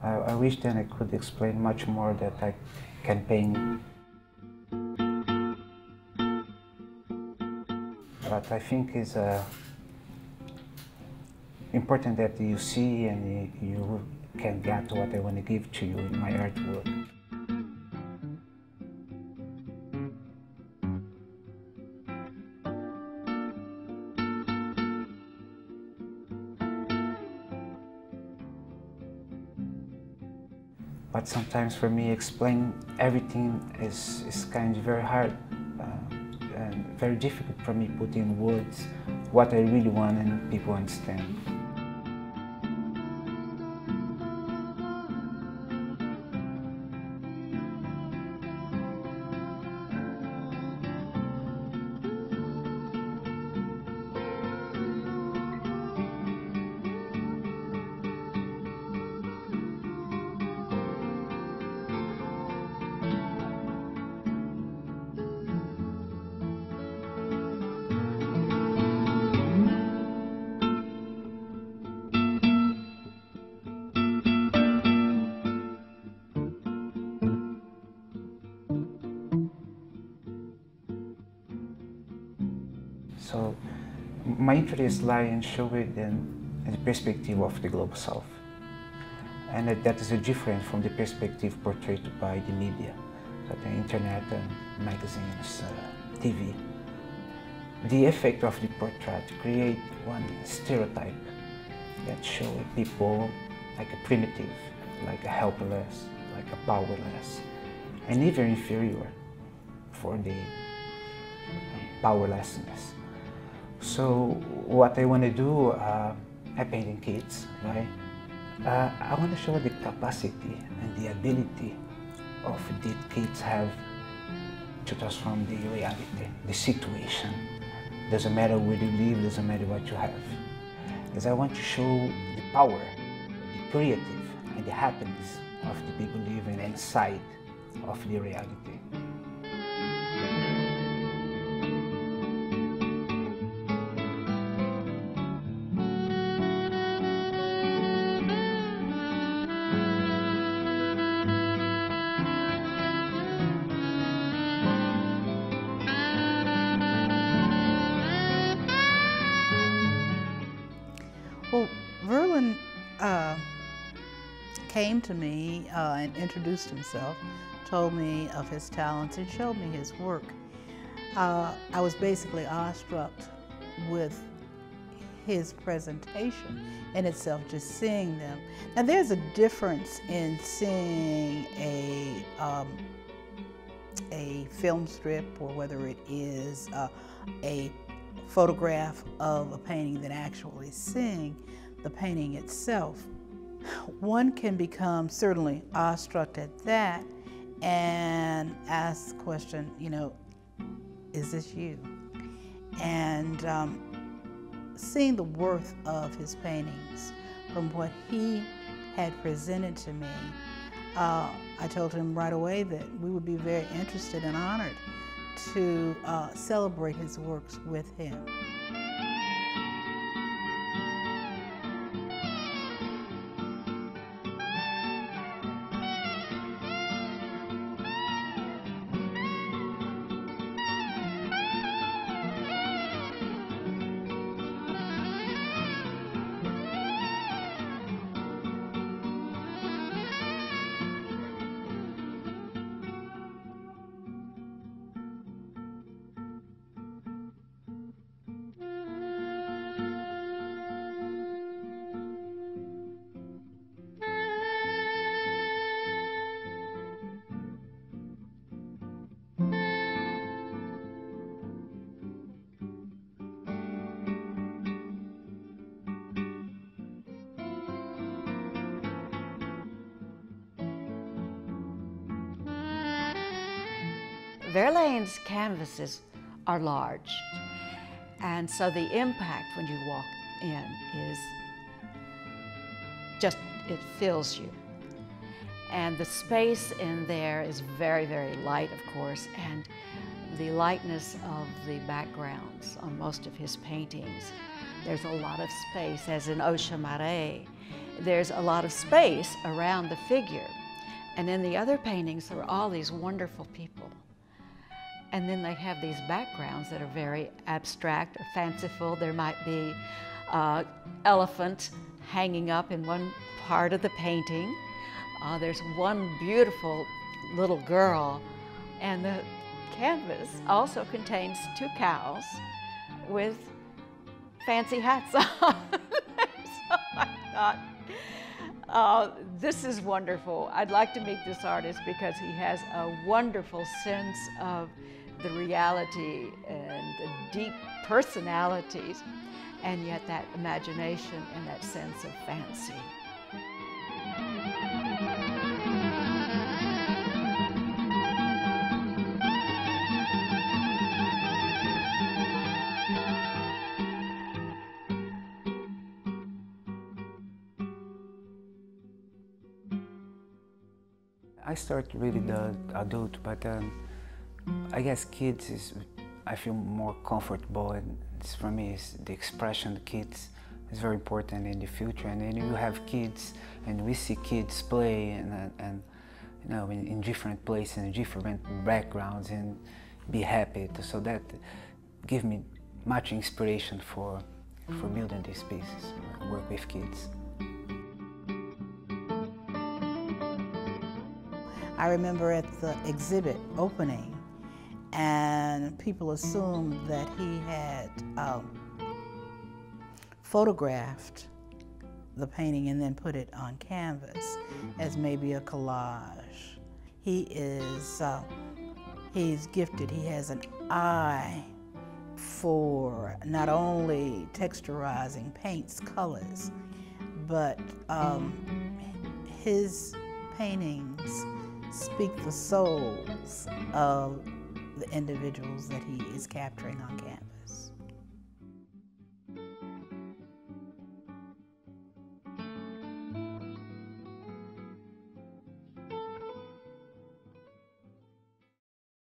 I wish then I could explain much more that I can paint. But I think it's important that you see and you can get what I want to give to you in my artwork. But sometimes for me, explain everything is kind of very hard and very difficult for me put in words what I really want and people understand. So my interest lies in showing in the perspective of the Global South. And that is different from the perspective portrayed by the media, so the internet and magazines, TV. The effect of the portrait creates one stereotype that shows people like a primitive, like a helpless, like a powerless, and even inferior for the powerlessness. So what I want to do, I painting kids, right? I want to show the capacity and the ability of the kids have to transform the reality, the situation. Doesn't matter where you live, doesn't matter what you have. Because I want to show the power, the creative, and the happiness of the people living inside of the reality. Well, Verlin came to me and introduced himself, told me of his talents, and showed me his work. I was basically awestruck with his presentation in itself, just seeing them. Now, there's a difference in seeing a film strip, or whether it is a photograph of a painting, than actually seeing the painting itself. One can become certainly awestruck at that and ask the question, you know, is this you? And seeing the worth of his paintings from what he had presented to me, I told him right away that we would be very interested and honored to celebrate his works with him. Verlaine's canvases are large, and so the impact when you walk in is just, it fills you. And the space in there is very, very light, of course, and the lightness of the backgrounds on most of his paintings. There's a lot of space, as in Ocean Mare. there's a lot of space around the figure. And in the other paintings, there are all these wonderful people. And then they have these backgrounds that are very abstract or fanciful. There might be an elephant hanging up in one part of the painting. There's one beautiful little girl, and the canvas also contains 2 cows with fancy hats on. So I thought, this is wonderful. I'd like to meet this artist because he has a wonderful sense of the reality and the deep personalities, and yet that imagination and that sense of fancy. I start really the adult, but I guess kids is, I feel more comfortable, and for me, it's the expression of kids is very important in the future. And then you have kids, and we see kids play, and you know, in different places, in different backgrounds, and be happy. So that gives me much inspiration for building these pieces, work with kids. I remember at the exhibit opening, and people assumed that he had photographed the painting and then put it on canvas as maybe a collage. He's gifted. He has an eye for not only texturizing paint's colors, but his paintings speak the souls of the individuals that he is capturing on canvas.